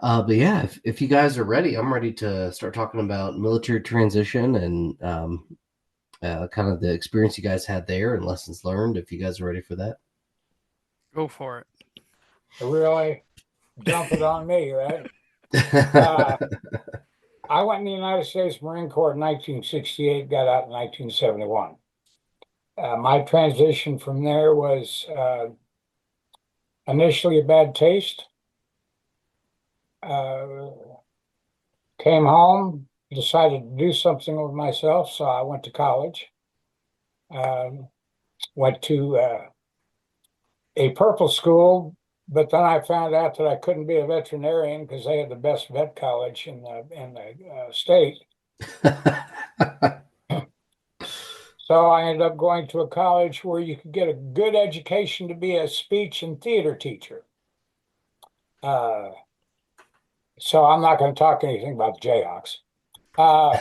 But yeah, if you guys are ready, I'm ready to start talking about military transition and kind of the experience you guys had there and lessons learned. If you guys are ready for that. Go for it. Really dump it on me, right? Uh, I went in the United States Marine Corps in 1968, got out in 1971. My transition from there was initially a bad taste. Uh, Came home, decided to do something with myself, so I went to college. Um, Went to a purple school, but then I found out that I couldn't be a veterinarian because they had the best vet college in the state. So I ended up going to a college where you could get a good education to be a speech and theater teacher. Uh, so I'm not going to talk anything about the Jayhawks. Uh,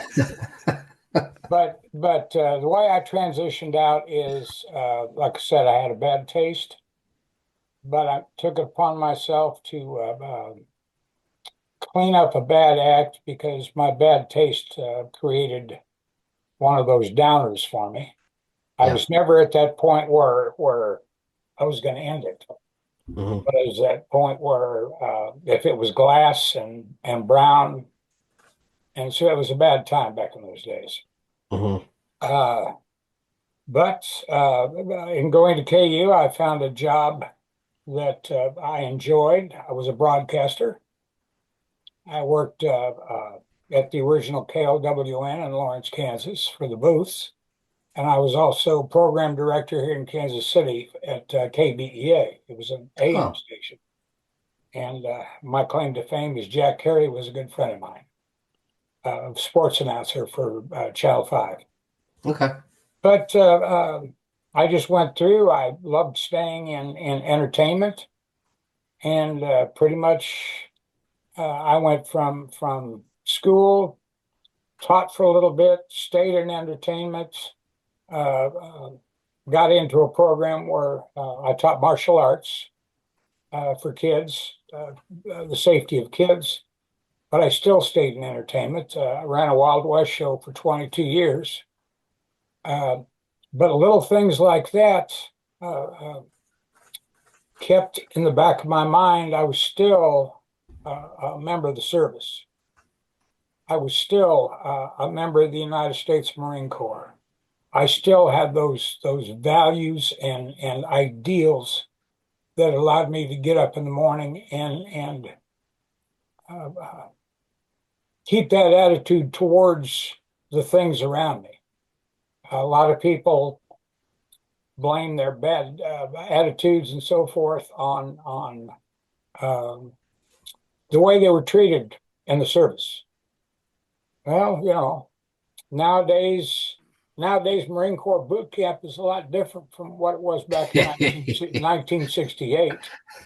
but the way I transitioned out is, like I said, I had a bad taste, but I took it upon myself to clean up a bad act because my bad taste created one of those downers for me. I Yeah. was never at that point where I was going to end it. Hmm. But it was that point where if it was glass and brown, and so it was a bad time back in those days. Hmm. Uh, but in going to KU, I found a job that I enjoyed. I was a broadcaster. I worked at the original KLWN in Lawrence, Kansas for the booths. And I was also program director here in Kansas City at KBEA. It was an AM Oh, station. And my claim to fame is Jack Carey was a good friend of mine, sports announcer for Channel 5. okay. But I just went through. I loved staying in entertainment. And pretty much I went from school, taught for a little bit, stayed in entertainment, uh, uh, got into a program where I taught martial arts for kids, the safety of kids, but I still stayed in entertainment. I ran a Wild West show for 22 years. Uh, but little things like that kept in the back of my mind. I was still a member of the service. I was still a member of the United States Marine Corps. I still had those values and ideals that allowed me to get up in the morning and keep that attitude towards the things around me. A lot of people blame their bad attitudes and so forth on um, the way they were treated in the service. Well, nowadays nowadays Marine Corps boot camp is a lot different from what it was back in 1968.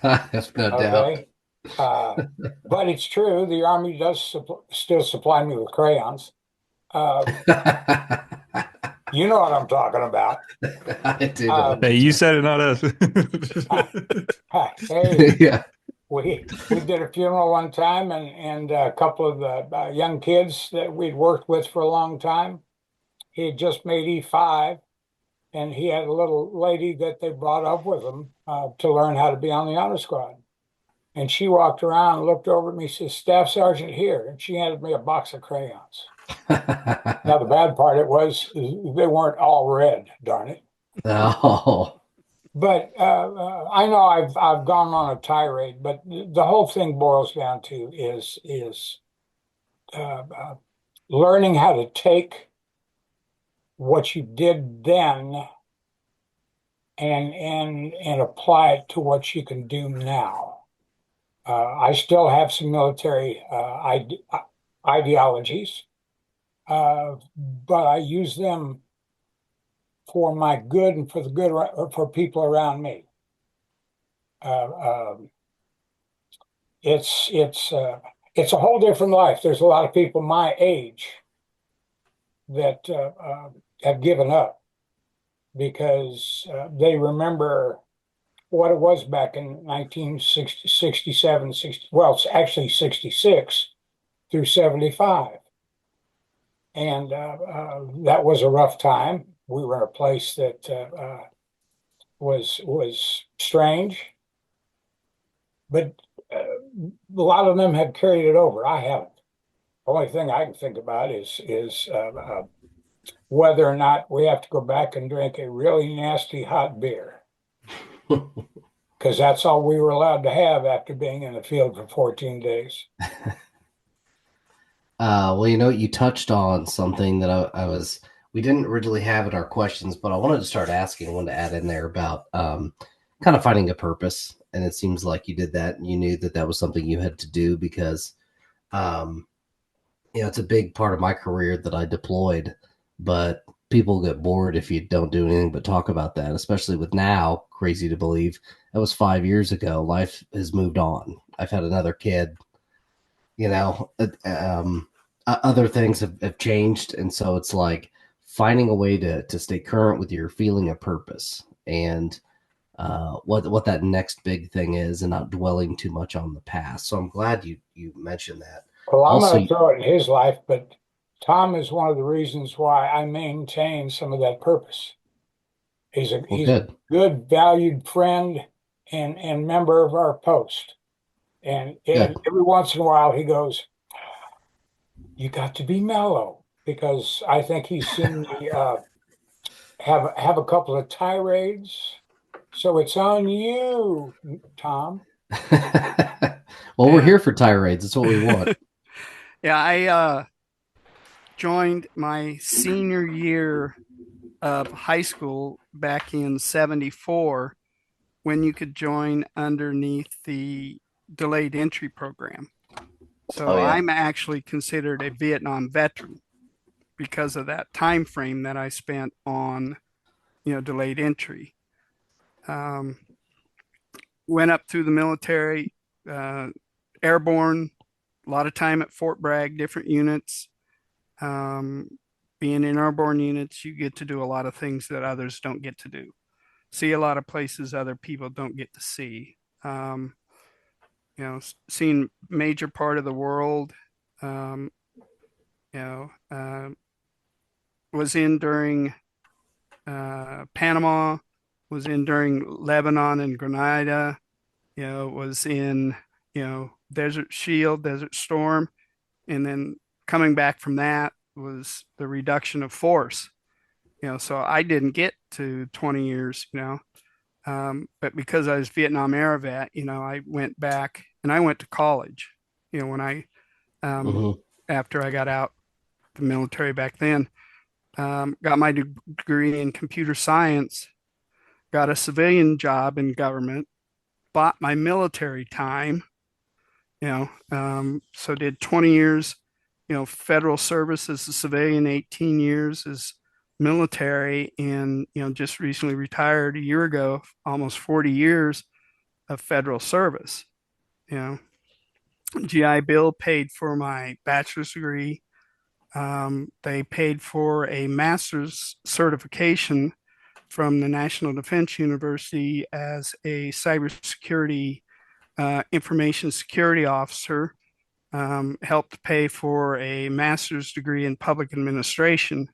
That's no doubt. Okay. Uh, but it's true, the Army does still supply me with crayons. Um, you know what I'm talking about. I do know what Um, Hey, you said it, not us. hey, yeah. we did a funeral one time, and a couple of the young kids that we'd worked with for a long time. He had just made E5, and he had a little lady that they brought up with him to learn how to be on the honor squad. And she walked around and looked over at me, says, "Staff Sergeant here." And she handed me a box of crayons. Now, the bad part it was they weren't all red, darn it. Oh. But I know I've gone on a tirade, but the whole thing boils down to is learning how to take what you did then and apply it to what you can do now. I still have some military ideologies, but I use them for my good and for the good for people around me. Uh, um, it's a whole different life. There's a lot of people my age that have given up because they remember what it was back in 1960, 67, 60, well, it's actually 66 through 75. And that was a rough time. We were in a place that was strange, but uh, a lot of them have carried it over. I haven't. The only thing I can think about is whether or not we have to go back and drink a really nasty hot beer, because that's all we were allowed to have after being in the field for 14 days. Well, you touched on something that we didn't originally have in our questions, but I wanted to start asking, I wanted to add in there about kind of finding a purpose. And it seems like you did that and you knew that that was something you had to do because, um, it's a big part of my career that I deployed, but people get bored if you don't do anything but talk about that, especially with now, crazy to believe. That was 5 years ago. Life has moved on. I've had another kid, you know, other things have changed. And so it's like finding a way to stay current with your feeling of purpose and what that next big thing is and not dwelling too much on the past. So I'm glad you mentioned that. Well, I'm Also, going to throw it in his life, but Tom is one of the reasons why I maintain some of that purpose. well, He's a good. good, valued friend and member of our post. And Good. every once in a while he goes, "You got to be mellow," because I think he's seen me have a couple of tirades. So it's on you, Tom. Well, we're Yeah. here for tirades. That's what we want. Yeah, I joined my senior year of high school back in 74 when you could join underneath the delayed entry program. Oh So yeah. I'm actually considered a Vietnam veteran because of that time frame that I spent on, delayed entry. Um, Went up through the military, uh, airborne, a lot of time at Fort Bragg, different units. Um, Being in airborne units, you get to do a lot of things that others don't get to do. See a lot of places other people don't get to see. Seeing major part of the world. Um, you know, uh, was in during Panama, was in during Lebanon and Grenada. Was in Desert Shield, Desert Storm, and then coming back from that was the reduction of force. So I didn't get to 20 years. But because I was Vietnam era vet, I went back and I went to college. When I um, Hmm. after I got out the military back then, got my degree in computer science, got a civilian job in government, bought my military time. So did 20 years, federal service as a civilian, 18 years as military, and just recently retired a year ago, almost 40 years of federal service. You know, GI Bill paid for my bachelor's degree. They paid for a master's certification from the National Defense University as a cybersecurity information security officer. Helped pay for a master's degree in public administration.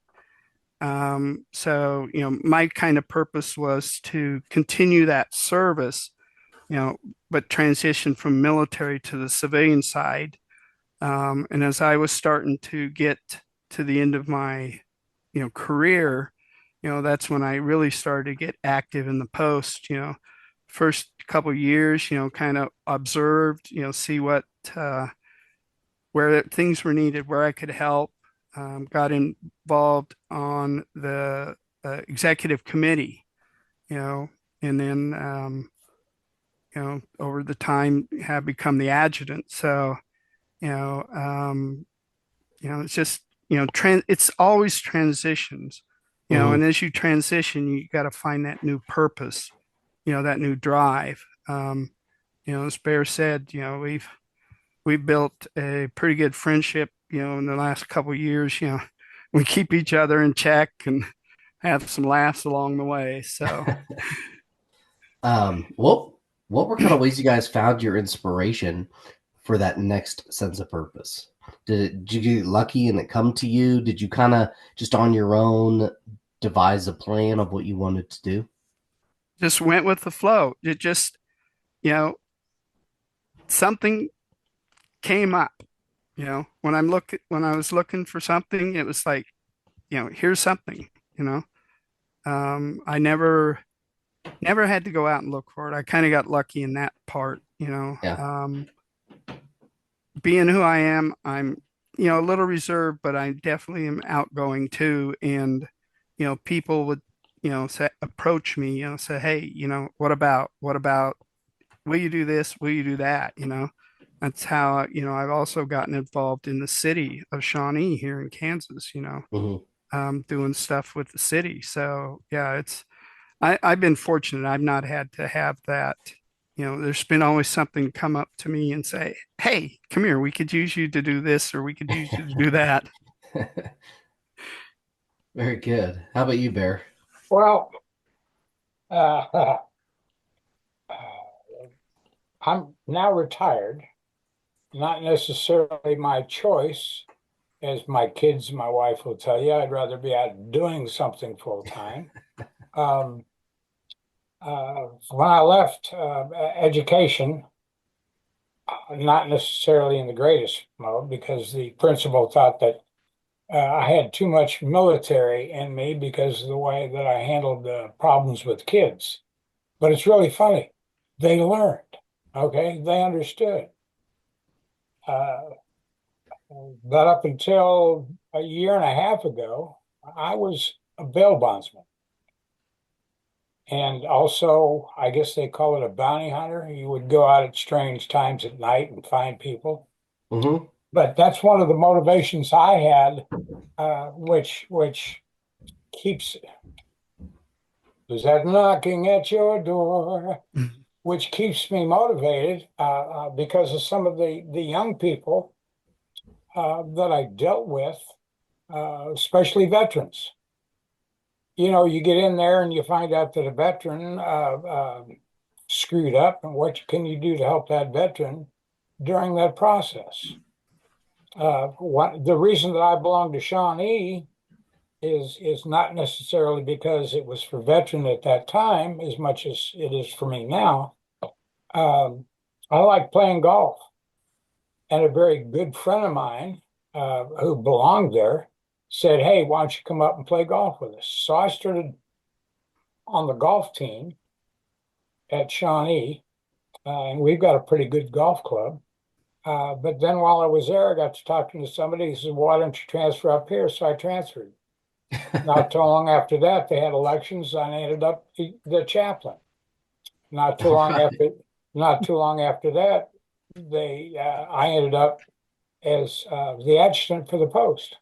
So, my kind of purpose was to continue that service, but transition from military to the civilian side. And as I was starting to get to the end of my, career, that's when I really started to get active in the post. First couple of years, kind of observed, see what where things were needed, where I could help. Got involved on the executive committee, you know, and then over the time have become the adjutant. So you know, um, it's just it's always transitions, and Hmm. as you transition, you got to find that new purpose, that new drive. As Bear said, we've built a pretty good friendship, in the last couple of years. We keep each other in check and have some laughs along the way. So What were kind of ways you guys found your inspiration for that next sense of purpose? Did you get lucky and it come to you? Did you kind of just on your own devise a plan of what you wanted to do? Just went with the flow. It just, you know, something came up. When I was looking for something, it was like, here's something, you know. I never had to go out and look for it. I kind of got lucky in that part, you know. Yeah. Being who I am, I'm, a little reserved, but I definitely am outgoing too. And, people would, approach me, say, hey, what about, will you do this? Will you do that? That's how, I've also gotten involved in the city of Shawnee here in Kansas, Hmm. doing stuff with the city. So yeah, I've been fortunate. I've not had to have that. There's been always something come up to me and say, "Hey, come here. We could use you to do this, or we could use you to do that." Very good. How about you, Bear? Well, uh, I'm now retired, not necessarily my choice, as my kids and my wife will tell you. I'd rather be out doing something full time. Um, when I left education, not necessarily in the greatest mode, because the principal thought that I had too much military in me because of the way that I handled the problems with kids. But it's really funny. They learned, okay? They understood. Uh, but up until a year and a half ago, I was a bail bondsman. And also, I guess they call it a bounty hunter. You would go out at strange times at night and find people. Hmm. But that's one of the motivations I had, which keeps is that knocking at your door, which keeps me motivated because of some of the young people that I dealt with, especially veterans. You get in there and you find out that a veteran screwed up, and what can you do to help that veteran during that process? The reason that I belong to Shawnee is not necessarily because it was for veteran at that time as much as it is for me now. Um, I like playing golf, and a very good friend of mine who belonged there said, "Hey, why don't you come up and play golf with us?" So I started on the golf team at Shawnee, and we've got a pretty good golf club. But then while I was there, I got to talking to somebody. He said, "Why don't you transfer up here?" So I transferred. Not too long after that, they had elections, and I ended up the chaplain. Not too All long right. after, not too long after that, I ended up as the adjutant for the post,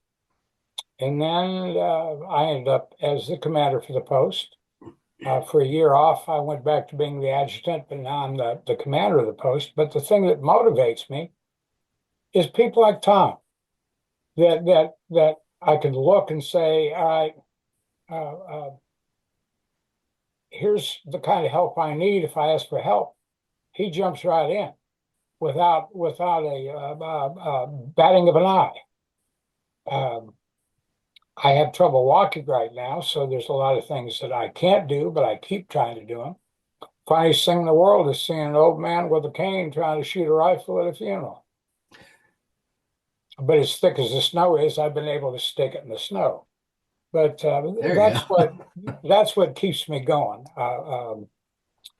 and then I ended up as the commander for the post. For a year off, I went back to being the adjutant, but now I'm the commander of the post. But the thing that motivates me is people like Tom that I can look and say, all right, here's the kind of help I need if I ask for help. He jumps right in without a batting of an eye. Um, I have trouble walking right now, so there's a lot of things that I can't do, but I keep trying to do them. Funniest thing in the world is seeing an old man with a cane trying to shoot a rifle at a funeral. But as thick as the snow is, I've been able to stick it in the snow. But There you go. that's what keeps me going.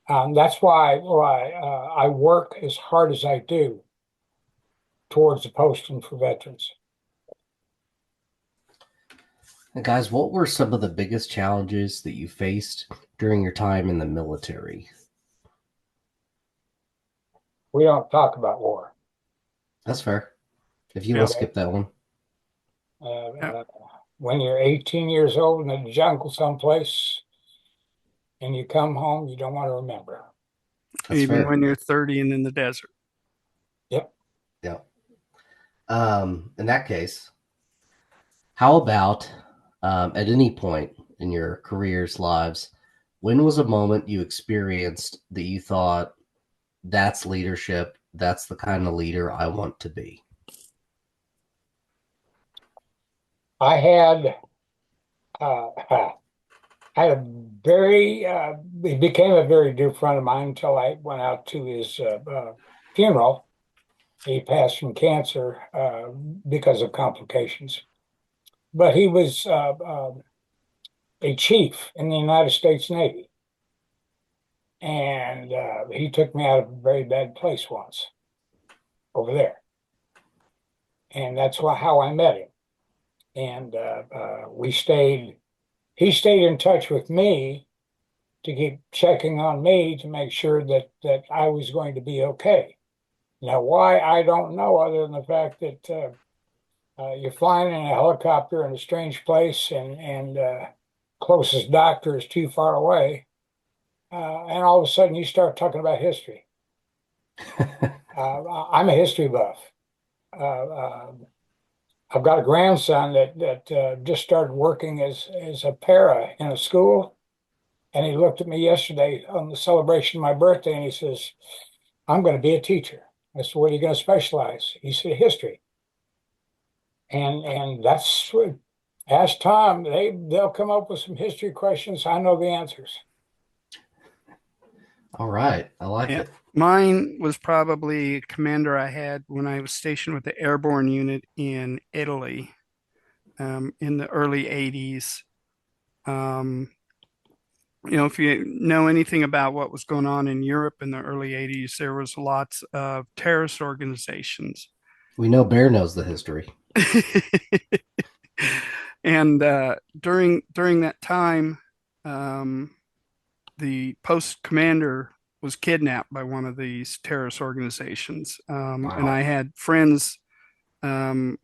That's why I work as hard as I do towards the posting for veterans. And guys, what were some of the biggest challenges that you faced during your time in the military? We don't talk about war. That's fair. If you want Yeah, to skip Okay. that one, Uh, yeah. uh, when you're 18 years old in the jungle someplace and you come home, you don't want to remember. that's Even fair. when you're 30 and in the desert. Yep. Yeah. In that case, how about at any point in your careers, lives, When was a moment you experienced that you thought that's leadership? That's the kind of leader I want to be. I had I had a very he became a very dear friend of mine until I went out to his funeral. He passed from cancer because of complications, but he was a chief in the United States Navy, and he took me out of a very bad place once over there, and that's how I met him. And we stayed. He stayed in touch with me to keep checking on me to make sure that I was going to be okay. Now, why I don't know, other than the fact that you're flying in a helicopter in a strange place, and closest doctor is too far away, and all of a sudden you start talking about history. I'm a history buff. Uh, uh, I've got a grandson that just started working as a para in a school, and he looked at me yesterday on the celebration of my birthday, and he says, "I'm going to be a teacher." I said, "What are you going to specialize?" He said, "History." And that's what, ask Tom. They'll come up with some history questions. I know the answers. All right. I like Yeah. it. Mine was probably a commander I had when I was stationed with the airborne unit in Italy in the early 80s. Um, if you know anything about what was going on in Europe in the early 80s, there was lots of terrorist organizations. We know Bear knows the history. And during that time, um, the post commander was kidnapped by one of these terrorist organizations. And Wow. I had friends. Um,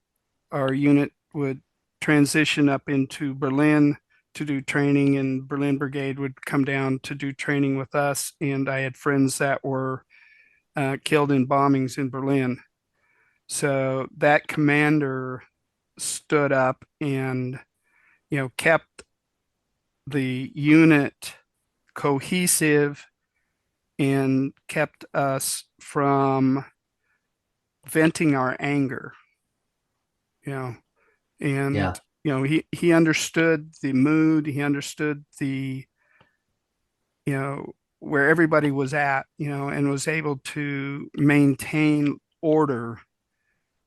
our unit would transition up into Berlin to do training, and Berlin Brigade would come down to do training with us. And I had friends that were killed in bombings in Berlin. So that commander stood up and kept the unit cohesive and kept us from venting our anger, you know, Yeah. and he understood the mood, he understood the where everybody was at, and was able to maintain order,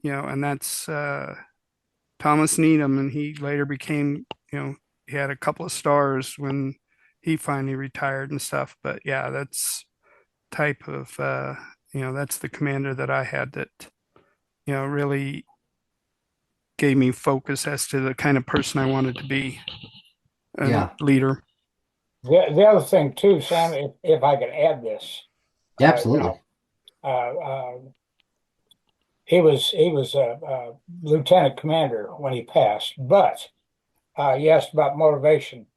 and that's Thomas Needham, and he later became, he had a couple of stars when he finally retired and stuff. But yeah, that's type of that's the commander that I had that really gave me focus as to the kind of person I wanted to be, a Yeah. leader. The other thing too, Sam, if I could add this, Yeah, you absolutely. know, he was a lieutenant commander when he passed, but you asked about motivation,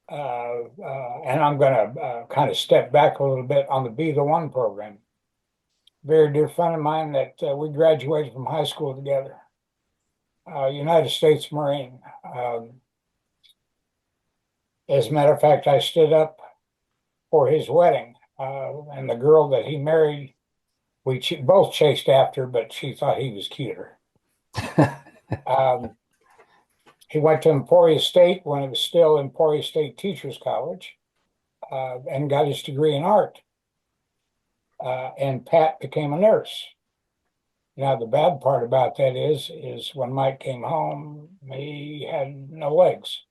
and I'm going to kind of step back a little bit on the Be the One program. Very dear friend of mine that we graduated from high school together, United States Marine. As a matter of fact, I stood up for his wedding, and the girl that he married, we both chased after, but she thought he was cuter. Um, he went to Emporia State when it was still Emporia State Teachers College, and got his degree in art. And Pat became a nurse. Now, the bad part about that is when Mike came home, he had no legs.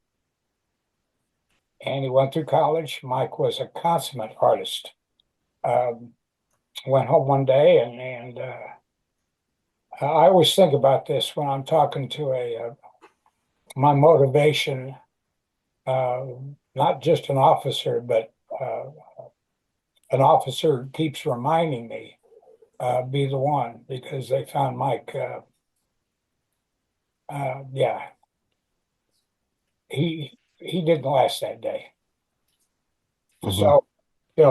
And he went through college. Mike was a consummate artist. Um, Went home one day, and I always think about this when I'm talking to my motivation, uh, not just an officer, but an officer keeps reminding me, be the one, because they found Mike. Yeah, he didn't last that day. Hmm. So,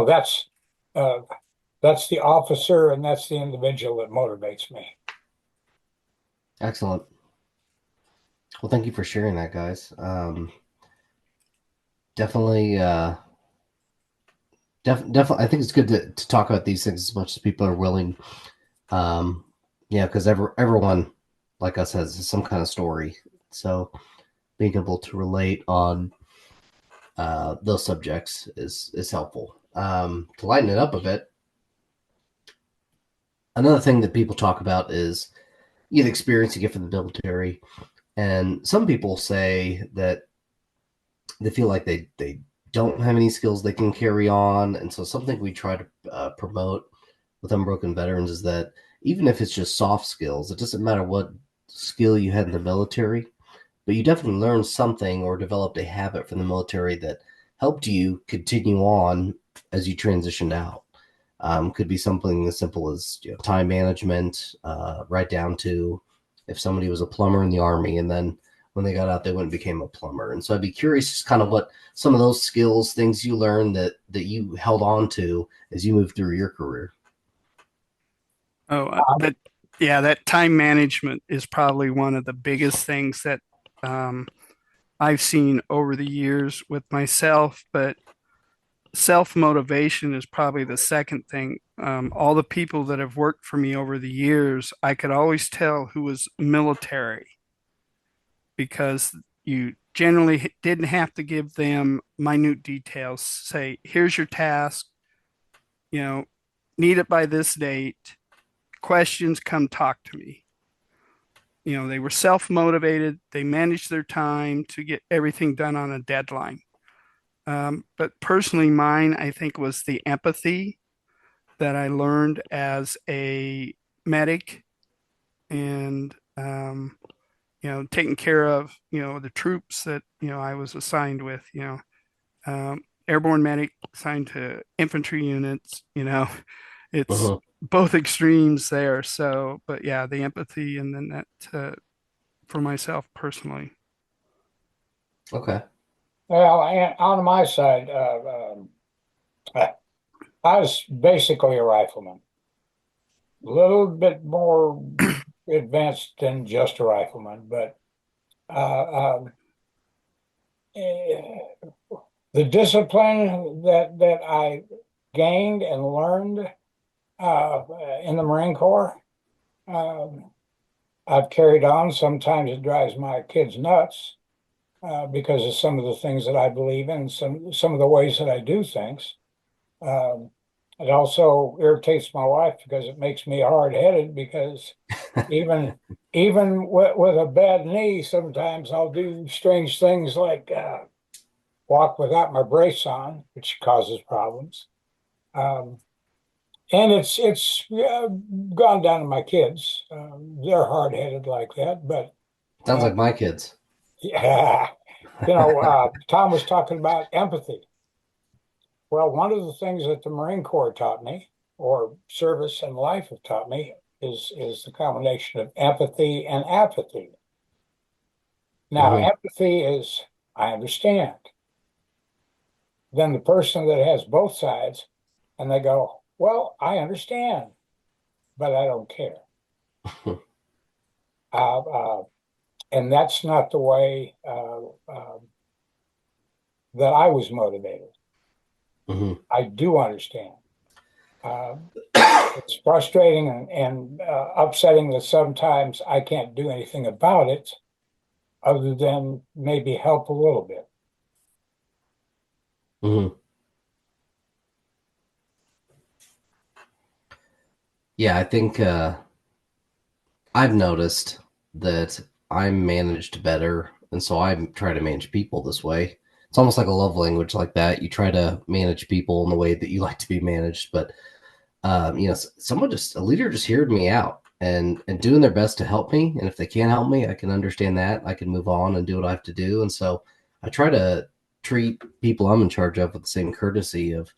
that's uh, the officer, and that's the individual that motivates me. Excellent. Well, thank you for sharing that, guys. Definitely. Definitely, I think it's good to talk about these things as much as people are willing. Um, yeah, because everyone like us has some kind of story. So being able to relate on those subjects is helpful. To lighten it up a bit, another thing that people talk about is the experience you get from the military, and some people say that they feel like they don't have any skills they can carry on, and so something we try to promote with Unbroken Veterans is that even if it's just soft skills, it doesn't matter what skill you had in the military, but you definitely learned something or developed a habit from the military that helped you continue on as you transitioned out. Could be something as simple as time management, right down to if somebody was a plumber in the army and then when they got out, they went and became a plumber. And so I'd be curious just kind of what some of those skills, things you learned that you held on to as you moved through your career. Oh, Um, that yeah, that time management is probably one of the biggest things that um, I've seen over the years with myself, but self motivation is probably the second thing. All the people that have worked for me over the years, I could always tell who was military because you generally didn't have to give them minute details. Say, here's your task, you know, need it by this date. Questions, come talk to me. They were self motivated, they managed their time to get everything done on a deadline. But personally, mine, I think, was the empathy that I learned as a medic and, taking care of, the troops that, I was assigned with, airborne medic assigned to infantry units, it's Uh-huh. both extremes there. So, but yeah, the empathy and then that for myself personally. Okay. well, and on my side, I was basically a rifleman, a little bit more advanced than just a rifleman, but eh, the discipline that I gained and learned in the Marine Corps, um, I've carried on. Sometimes it drives my kids nuts because of some of the things that I believe in, some of the ways that I do things. Um, it also irritates my wife because it makes me hard-headed because even even with a bad knee, sometimes I'll do strange things like walk without my brace on, which causes problems. Um, and it's gone down to my kids. They're hard-headed like that, but Sounds uh, like my kids. yeah, Tom was talking about empathy. Well, one of the things that the Marine Corps taught me, or service and life have taught me, is the combination of empathy and apathy. Now, Hmm. empathy is I understand. Then the person that has both sides, and they go, "Well, I understand, but I don't care." Uh, uh, and that's not the way that I was motivated. Hmm. I do understand. Uh, it's frustrating and upsetting that sometimes I can't do anything about it other than maybe help a little bit. Hmm. Yeah, I think I've noticed that I'm managed better, and so I try to manage people this way. It's almost like a love language like that. You try to manage people in the way that you like to be managed, but someone just a leader just heard me out and doing their best to help me. And if they can't help me, I can understand that. I can move on and do what I have to do. And so I try to treat people I'm in charge of with the same courtesy of,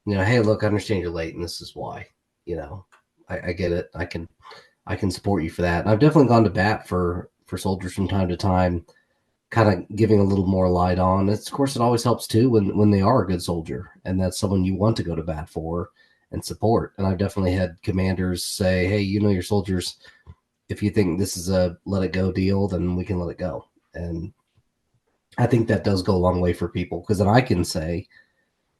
hey, look, I understand you're late, and this is why. You know, I get it. I can support you for that. And I've definitely gone to bat for soldiers from time to time, kind of giving a little more light on. Of course, it always helps too when they are a good soldier and that's someone you want to go to bat for and support. And I've definitely had commanders say, "Hey, your soldiers. If you think this is a let it go deal, then we can let it go." And I think that does go a long way for people because then I can say,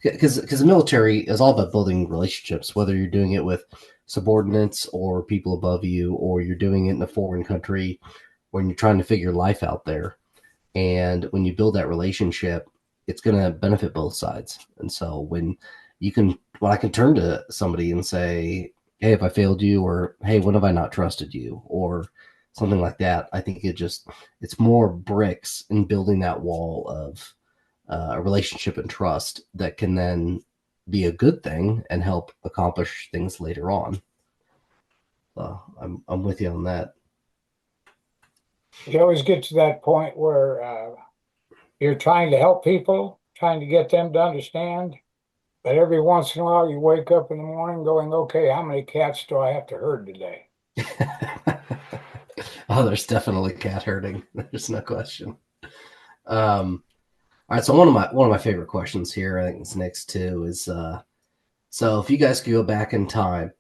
because the military is all about building relationships, whether you're doing it with subordinates or people above you, or you're doing it in a foreign country when you're trying to figure life out there. And when you build that relationship, it's going to benefit both sides. And so when I can turn to somebody and say, hey, if I failed you, or hey, when have I not trusted you, or something like that, I think it's more bricks in building that wall of a relationship and trust that can then be a good thing and help accomplish things later on. I'm with you on that. You always get to that point where you're trying to help people, trying to get them to understand. But every once in a while, you wake up in the morning going, okay, how many cats do I have to herd today? Oh, there's definitely cat herding. There's no question. All right, so one of my favorite questions here, I think it's next too, is so if you guys could go back in time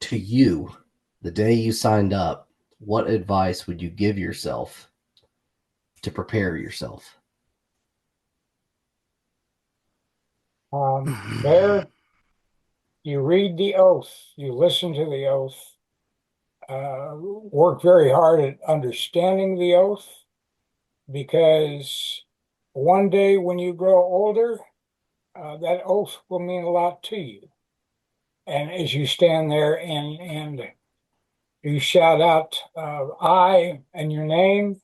to you, the day you signed up, what advice would you give yourself to prepare yourself? There, you read the oath, you listen to the oath, work very hard at understanding the oath because one day when you grow older, that oath will mean a lot to you. And as you stand there and you shout out, I and your name,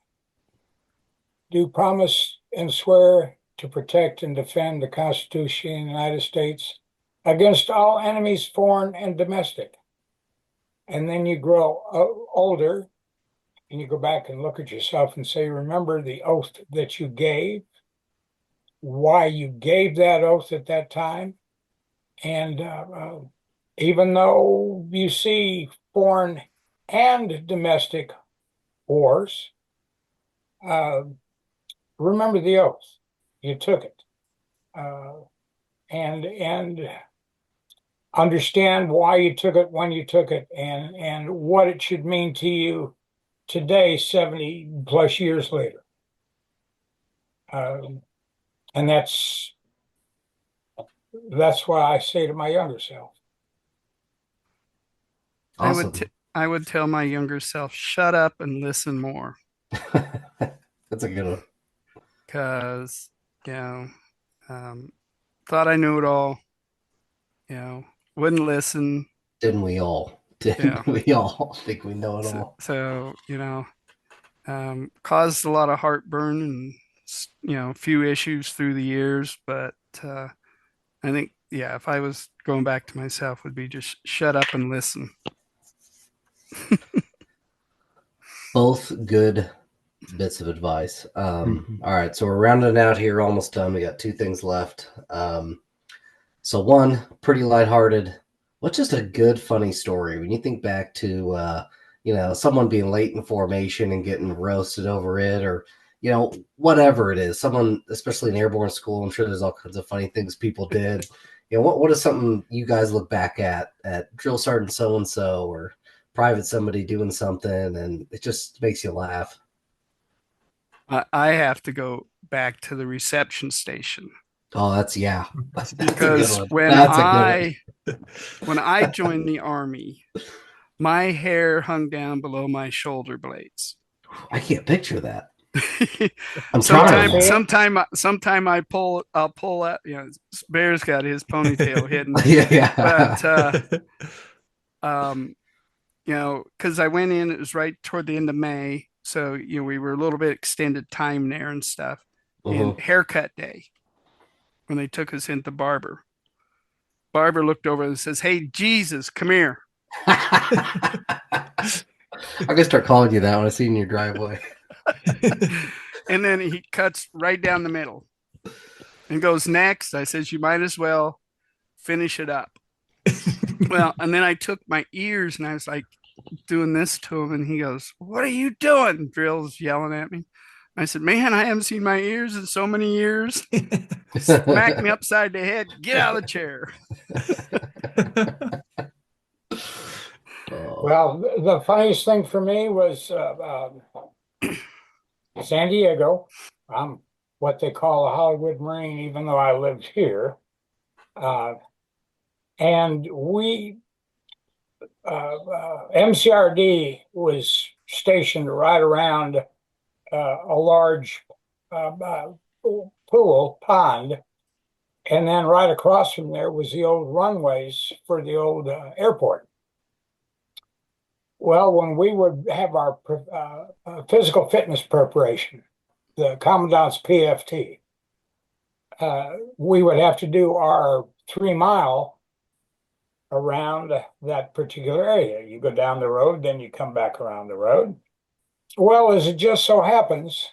do promise and swear to protect and defend the Constitution of the United States against all enemies, foreign and domestic. And then you grow older and you go back and look at yourself and say, remember the oath that you gave, why you gave that oath at that time. And even though you see foreign and domestic wars, uh, remember the oath. You took it. Uh, and understand why you took it, when you took it, and what it should mean to you today, 70 plus years later. And that's what I say to my younger self. I would Awesome. I would tell my younger self, shut up and listen more, That's a good one. because you know, um, thought I knew it all. You know, wouldn't listen. Didn't we all? Yeah. Didn't we all think we know it all? So caused a lot of heartburn and a few issues through the years. But I think, yeah, if I was going back to myself, would be just shut up and listen. Both good bits of advice. Mhm. All right, so we're rounding out here, almost done. We got two things left. So one, pretty lighthearted. What's just a good, funny story when you think back to, someone being late in formation and getting roasted over it, or whatever it is. Someone, especially in airborne school, I'm sure there's all kinds of funny things people did. What is something you guys look back at drill sergeant so and so, or private somebody doing something, and it just makes you laugh. I have to go back to the reception station, Oh, yeah, that's a good because one. That's a good one. when I joined the army, my hair hung down below my shoulder blades. I can't picture that. I'm sometime, trying. sometime I'll pull out. Bear's got his ponytail hidden, Yeah, but yeah. um, because I went in, it was right toward the end of May, so we were a little bit extended time there and stuff. And Mhm. haircut day, when they took us into the barber. Barber looked over and says, "Hey, Jesus, come here." I'm gonna start calling you that when I see you in your driveway. And then he cuts right down the middle and goes, "Next." I says, "You might as well finish it up." Well, and then I took my ears and I was like doing this to him, and he goes, "What are you doing?" Drill's yelling at me. I said, "Man, I haven't seen my ears in so many years." Smack me upside the head. Get out of the chair. Oh. Well, the funniest thing for me was San Diego. I'm what they call a Hollywood Marine, even though I lived here. Uh, and MCRD was stationed right around a large pool, pond. And then right across from there was the old runways for the old airport. Well, when we would have our physical fitness preparation, the Commandant's PFT, we would have to do our 3 mile around that particular area. You go down the road, then you come back around the road. Well, as it just so happens,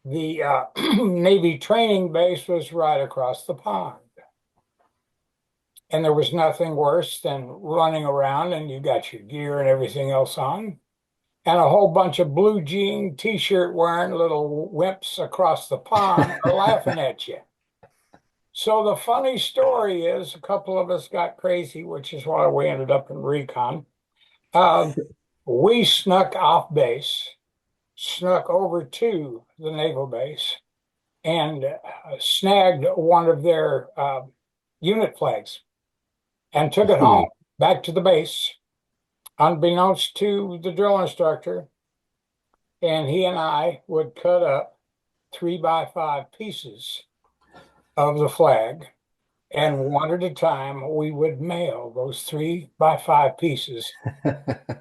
the Navy training base was right across the pond. And there was nothing worse than running around and you got your gear and everything else on, and a whole bunch of blue jean t-shirt wearing little wimps across the pond are laughing at you. So the funny story is a couple of us got crazy, which is why we ended up in recon. Um, we snuck off base, snuck over to the naval base, and snagged one of their unit flags and took it home back to the base, unbeknownst to the drill instructor. And he and I would cut up 3x5 pieces of the flag, and one at a time we would mail those 3x5 pieces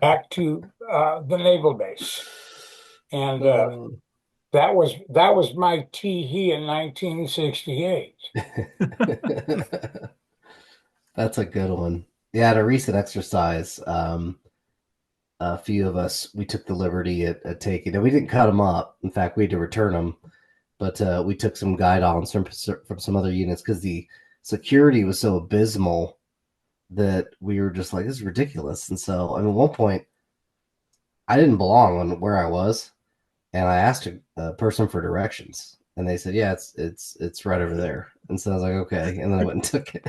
back to the naval base. And that was my tee-hee in 1968. That's a good one. Yeah, at a recent exercise, a few of us we took the liberty at taking, and we didn't cut them up. In fact, we had to return them, but we took some guidons from some other units because the security was so abysmal that we were just like, this is ridiculous. And so, I mean, at one point, I didn't belong on where I was, and I asked a person for directions, and they said, "Yeah, it's right over there." And so I was like, "Okay," and then I went and took it.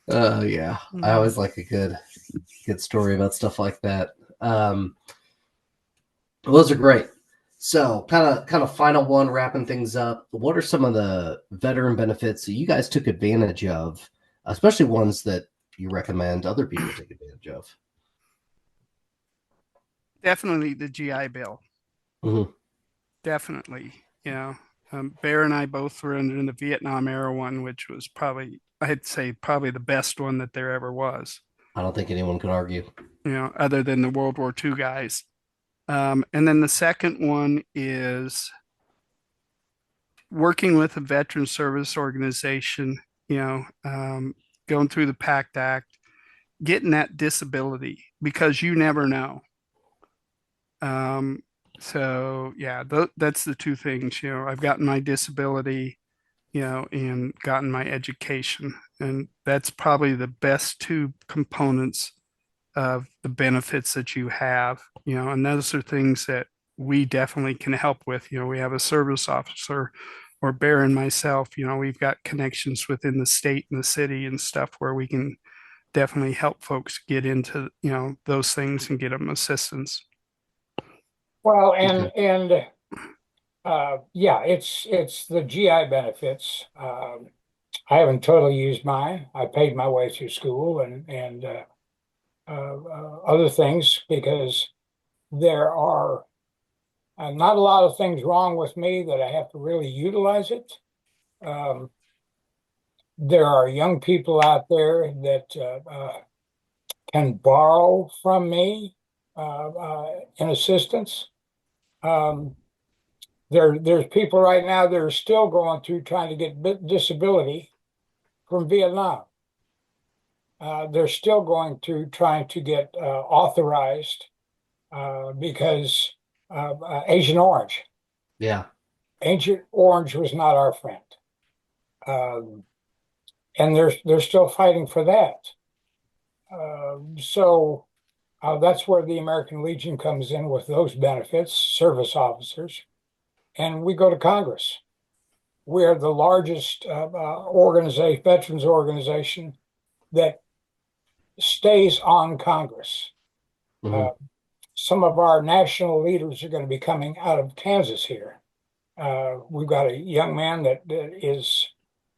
Yeah, I always like a good story about stuff like that. Those are great. So, kind of final one, wrapping things up. What are some of the veteran benefits that you guys took advantage of, especially ones that you recommend other people take advantage of? Definitely the GI Bill. Mm-hmm. Definitely. Bear and I both were in the Vietnam era one, which was probably, I'd say, probably the best one that there ever was, I don't think anyone could argue. other than the World War II guys. And then the second one is working with a veteran service organization, going through the PACT Act, getting that disability because you never know. So yeah, that's the two things. I've gotten my disability, and gotten my education, and that's probably the best two components of the benefits that you have. And those are things that we definitely can help with. We have a service officer, or Bear and myself. We've got connections within the state and the city and stuff where we can definitely help folks get into those things and get them assistance. Well, Okay. and yeah, it's the GI benefits. I haven't totally used mine. I paid my way through school and other things because there are not a lot of things wrong with me that I have to really utilize it. Um, there are young people out there that can borrow from me in assistance. Um, there's people right now that are still going through trying to get disability from Vietnam. They're still going through trying to get authorized because Agent Orange. Yeah. Agent Orange was not our friend, um, and they're still fighting for that. So that's where the American Legion comes in with those benefits, service officers, and we go to Congress. We're the largest veterans organization that stays on Congress. Mm-hmm. Uh, some of our national leaders are going to be coming out of Kansas here. We've got a young man that is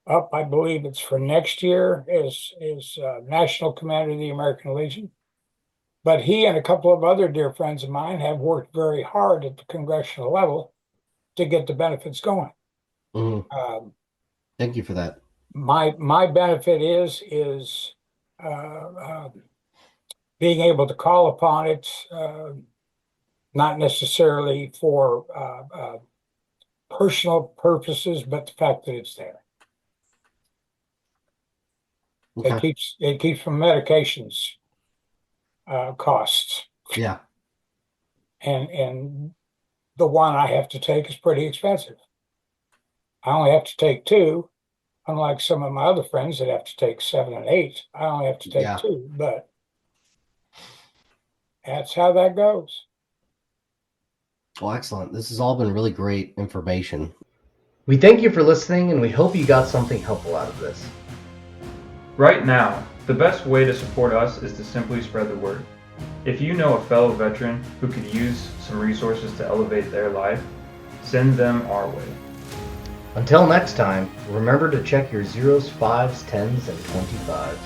up, I believe it's for next year, is National Commander of the American Legion. But he and a couple of other dear friends of mine have worked very hard at the congressional level to get the benefits going. Mhm. Thank you for that. My benefit is uh, uh, being able to call upon it, not necessarily for personal purposes, but the fact that it's there. Okay. It keeps from medications costs, Yeah. and the one I have to take is pretty expensive. I only have to take two, unlike some of my other friends that have to take 7 and 8. I only have to take Yeah. two, but that's how that goes. Well, excellent. This has all been really great information. We thank you for listening, and we hope you got something helpful out of this. Right now, the best way to support us is to simply spread the word. If you know a fellow veteran who could use some resources to elevate their life, send them our way. Until next time, remember to check your 0s, 5s, 10s, and 25s.